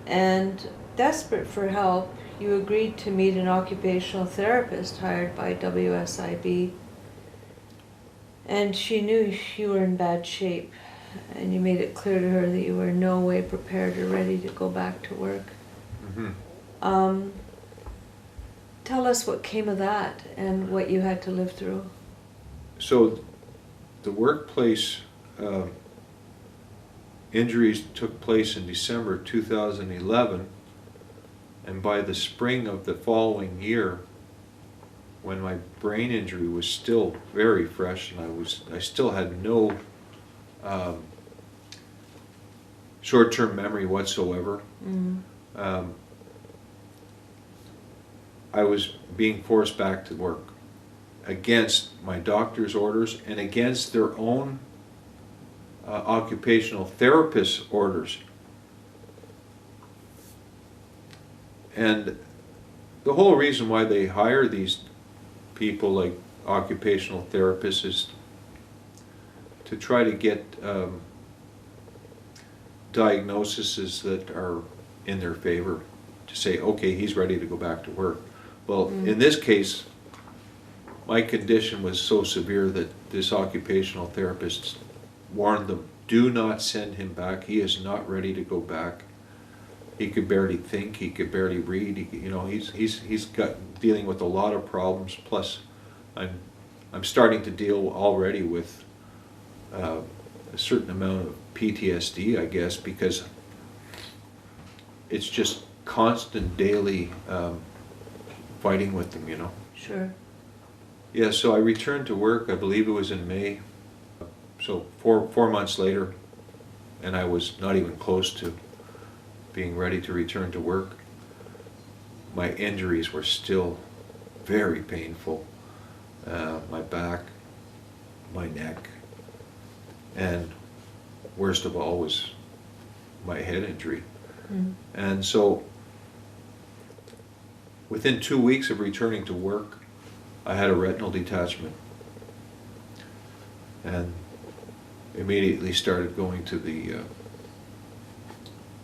And desperate for help, you agreed to meet an occupational therapist hired by WSIB. And she knew you were in bad shape, and you made it clear to her that you were in no way prepared or ready to go back to work. Mm-hmm. Tell us what came of that and what you had to live through. So the workplace injuries took place in December 2011, and by the spring of the following year, when my brain injury was still very fresh and I still had no short-term memory whatsoever, I was being forced back to work against my doctor's orders and against their own occupational therapist's orders. And the whole reason why they hire these people like occupational therapists is to try to get diagnoses that are in their favor, to say, okay, he's ready to go back to work. Well, in this case, my condition was so severe that this occupational therapist warned them, do not send him back. He is not ready to go back. He could barely think. He could barely read. He's got dealing with a lot of problems. Plus, I'm starting to deal already with a certain amount of PTSD, I guess, because it's just constant daily fighting with them, Sure. Yeah, so I returned to work, I believe it was in May. So four months later, and I was not even close to being ready to return to work. My injuries were still very painful. My back, my neck, and worst of all was my head injury. And so within 2 weeks of returning to work, I had a retinal detachment and immediately started going to the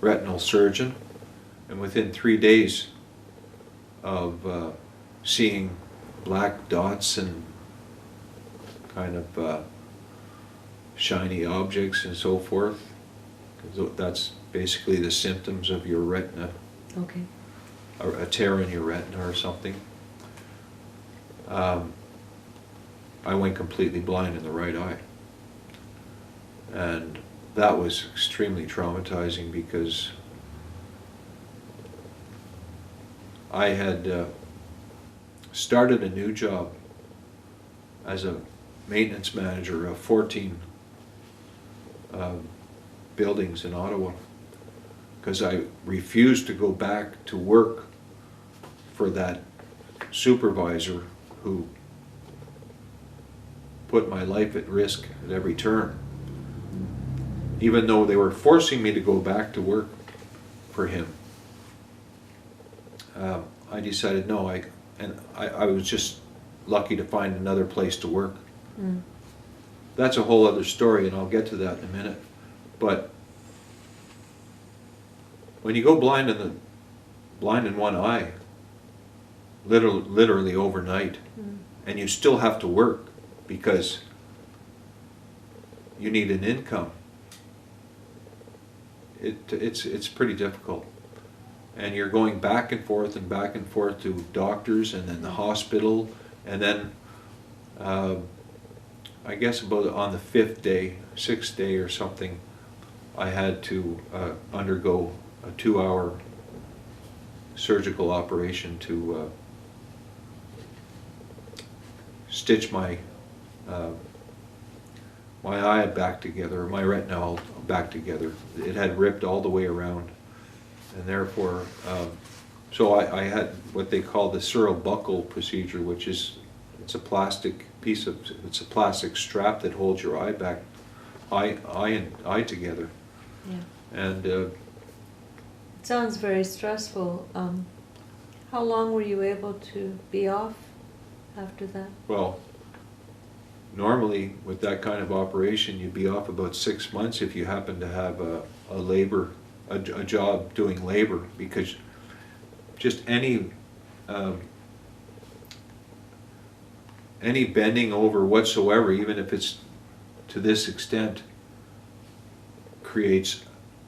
retinal surgeon, and within 3 days of seeing black dots and kind of shiny objects and so forth, 'cause that's basically the symptoms of your retina, Okay. or a tear in your retina or something. I went completely blind in the right eye. And that was extremely traumatizing because I had started a new job as a maintenance manager of 14 buildings in Ottawa, because I refused to go back to work for that supervisor who put my life at risk at every turn. Even though they were forcing me to go back to work for him, I decided no. I was just lucky to find another place to work. That's a whole other story, and I'll get to that in a minute. But when you go blind in one eye, literally overnight, and you still have to work because you need an income, it's pretty difficult. And you're going back and forth to doctors and then the hospital, and then I guess about on the 6th day or something, I had to undergo a 2-hour surgical operation to stitch my eye back together, my retina back together. It had ripped all the way around, and therefore, so I had what they call the sural buckle procedure, which is it's a plastic strap that holds your eye together. Yeah. And it sounds very stressful. How long were you able to be off after that? well, normally with that kind of operation, you'd be off about 6 months if you happen to have a labor a job doing labor, because just any bending over whatsoever, even if it's to this extent, creates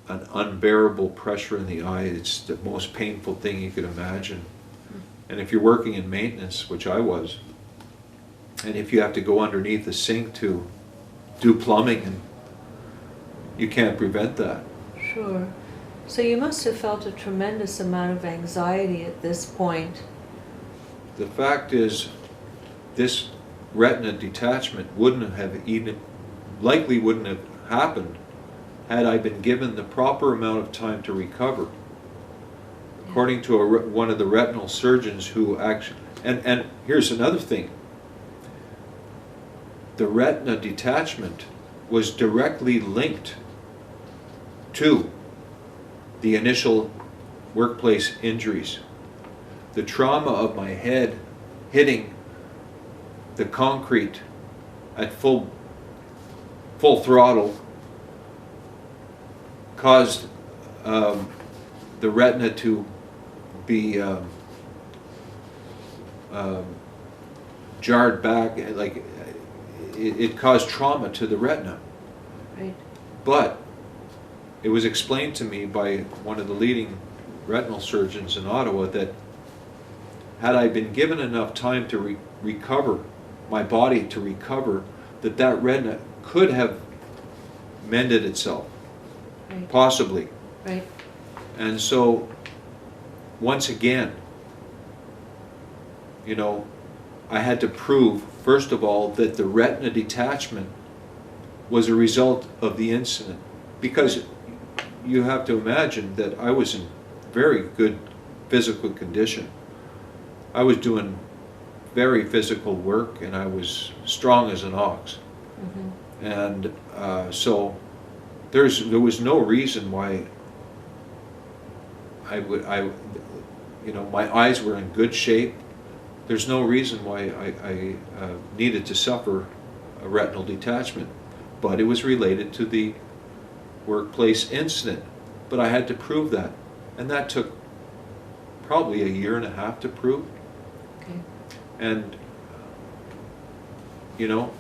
an unbearable pressure in the eye. It's the most painful thing you could imagine. And if you're working in maintenance, which I was, and if you have to go underneath the sink to do plumbing, and you can't prevent that. Sure. So you must have felt a tremendous amount of anxiety at this point. The fact is, this retina detachment wouldn't have even, likely wouldn't have happened had I been given the proper amount of time to recover. According to one of the retinal surgeons who actually, and here's another thing, the retina detachment was directly linked to the initial workplace injuries. The trauma of my head hitting the concrete at full throttle caused the retina to be jarred back, like it caused trauma to the retina. Right. But it was explained to me by one of the leading retinal surgeons in Ottawa that had I been given enough time to recover, my body to recover, that retina could have mended itself. Right. Possibly. Right. And so, once again, you know, I had to prove, first of all, that the retina detachment was a result of the incident. Because you have to imagine that I was in very good physical condition. I was doing very physical work, and I was strong as an ox. Mm-hmm. And so there was no reason why you know, my eyes were in good shape. There's no reason why I needed to suffer a retinal detachment, but it was related to the workplace incident. But I had to prove that, and that took probably a year and a half to prove. Okay. And you know,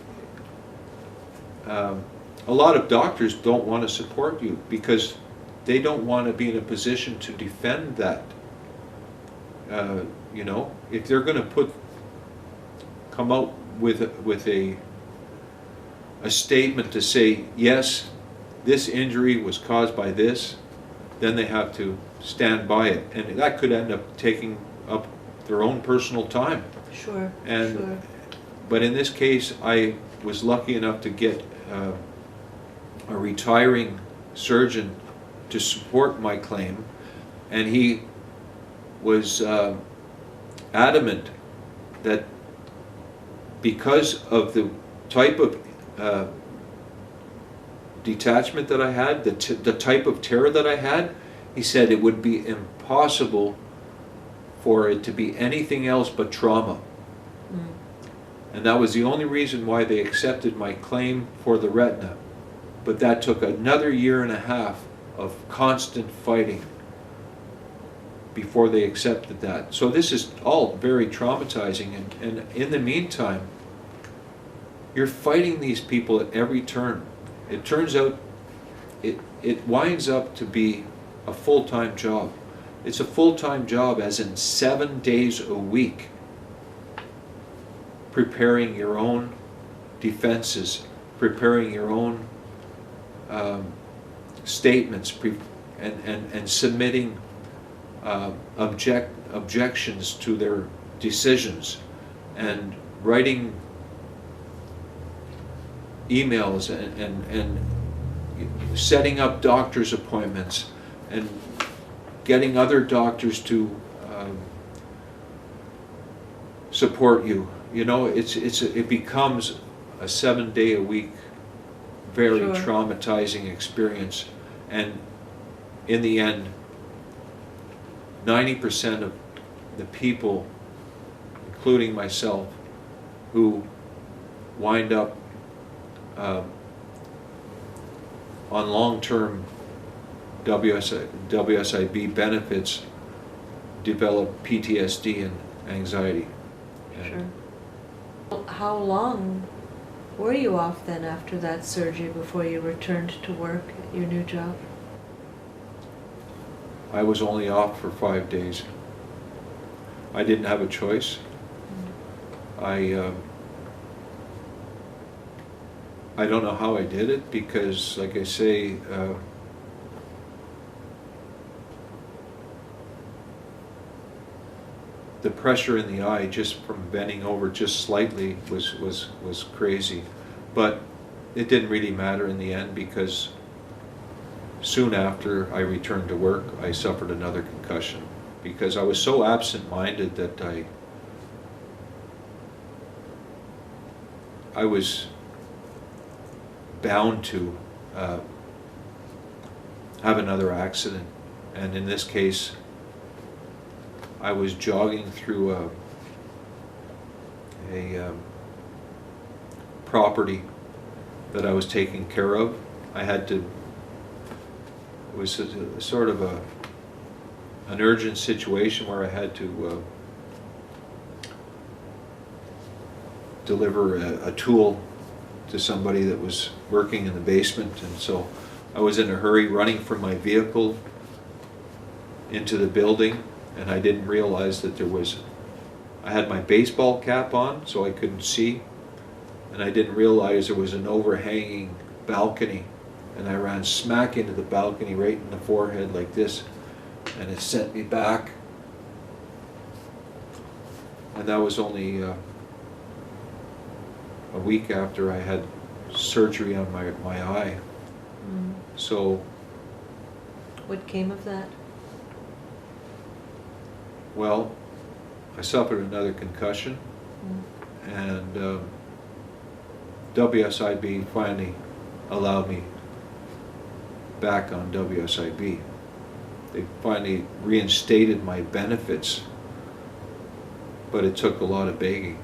a lot of doctors don't want to support you because they don't want to be in a position to defend that. You know, if they're going to come out with a statement to say, yes, this injury was caused by this, then they have to stand by it, and that could end up taking up their own personal time. Sure. And sure. But in this case, I was lucky enough to get a retiring surgeon to support my claim, and he was adamant that because of the type of detachment that I had, the type of tear that I had, he said it would be impossible for it to be anything else but trauma. Mm. And that was the only reason why they accepted my claim for the retina. But that took another year and a half of constant fighting before they accepted that. So this is all very traumatizing, and in the meantime, you're fighting these people at every turn. It turns out it winds up to be a full-time job. It's a full-time job, as in 7 days a week, preparing your own defenses, preparing your own statements, and submitting objections to their decisions, and writing emails, and setting up doctor's appointments, and getting other doctors to support you. You know, it becomes a 7-day-a-week, very Sure. traumatizing experience, and in the end, 90% of the people, including myself, who wind up on long-term WSIB benefits develop PTSD and anxiety. And Sure. How long were you off then after that surgery before you returned to work at your new job? I was only off for 5 days. I didn't have a choice. I don't know how I did it because, like I say, the pressure in the eye just from bending over just slightly was crazy. But it didn't really matter in the end because soon after I returned to work, I suffered another concussion because I was so absent-minded that I was bound to have another accident. And in this case, I was jogging through a property that I was taking care of. I had to, it was sort of an urgent situation where I had to deliver a tool to somebody that was working in the basement, and so I was in a hurry running from my vehicle into the building, and I didn't realize that I had my baseball cap on so I couldn't see, and I didn't realize there was an overhanging balcony, and I ran smack into the balcony right in the forehead like this, and it sent me back. And that was only a week after I had surgery on my eye. Mm. So What came of that? well, I suffered another concussion, Mm. and WSIB finally allowed me back on WSIB. They finally reinstated my benefits, but it took a lot of begging.